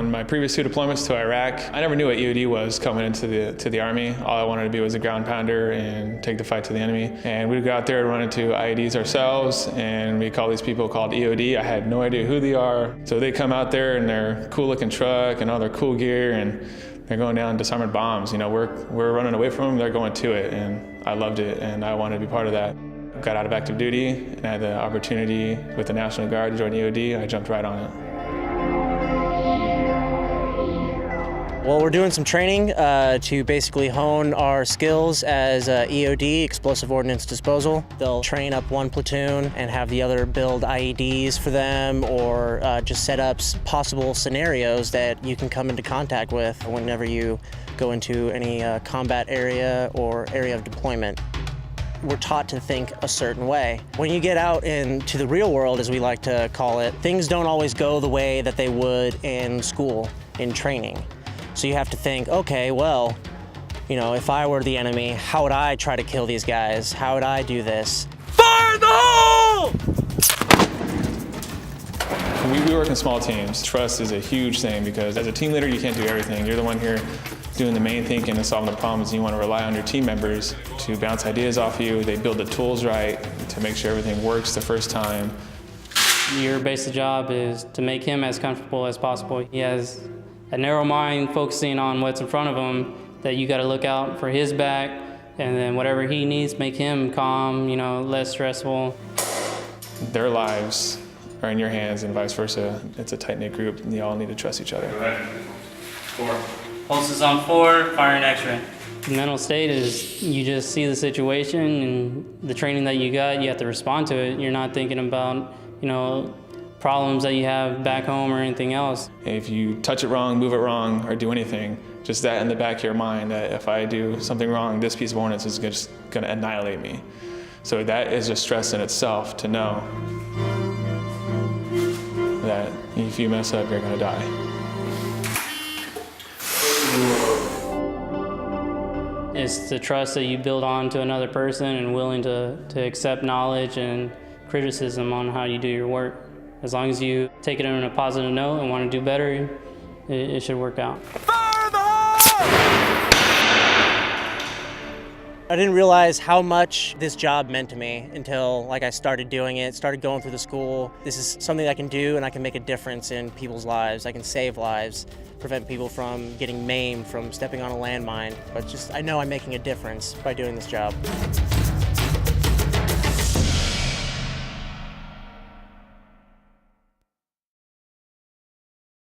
On my previous 2 deployments to Iraq, I never knew what EOD was coming into the Army. All I wanted to be was a ground pounder and take the fight to the enemy. And we'd go out there and run into IEDs ourselves, and we call these people called EOD. I had no idea who they are. So they come out there in their cool looking truck and all their cool gear, and they're going down disarmed bombs. You know, we're running away from them, they're going to it. And I loved it, and I wanted to be part of that. Got out of active duty and I had the opportunity with the National Guard to join EOD. I jumped right on it. Well, we're doing some training to basically hone our skills as EOD, Explosive Ordnance Disposal. They'll train up one platoon and have the other build IEDs for them, or just set up possible scenarios that you can come into contact with whenever you go into any combat area or area of deployment. We're taught to think a certain way. When you get out into the real world, as we like to call it, things don't always go the way that they would in school, in training. So you have to think, okay, well, you know, if I were the enemy, how would I try to kill these guys? How would I do this? Fire in the hole! We work in small teams. Trust is a huge thing because as a team leader, you can't do everything. You're the one here doing the main thinking and solving the problems, and you want to rely on your team members to bounce ideas off you. They build the tools right to make sure everything works the first time. Your basic job is to make him as comfortable as possible. He has a narrow mind focusing on what's in front of him, that you got to look out for his back, and then whatever he needs, make him calm, you know, less stressful. Their lives are in your hands and vice versa. It's a tight-knit group and you all need to trust each other. Go ahead. 4. Pulse is on 4, firing X-ray. The mental state is you just see the situation and the training that you got, you have to respond to it. You're not thinking about, you know, problems that you have back home or anything else. If you touch it wrong, move it wrong, or do anything, just that in the back of your mind that if I do something wrong, this piece of ordnance is just going to annihilate me. So that is just stress in itself to know that if you mess up, you're going to die. It's the trust that you build on to another person and willing to accept knowledge and criticism on how you do your work. As long as you take it in a positive note and want to do better, it should work out. I didn't realize how much this job meant to me until I started doing it, started going through the school. This is something I can do and I can make a difference in people's lives. I can save lives, prevent people from getting maimed, from stepping on a landmine. But I know I'm making a difference by doing this job.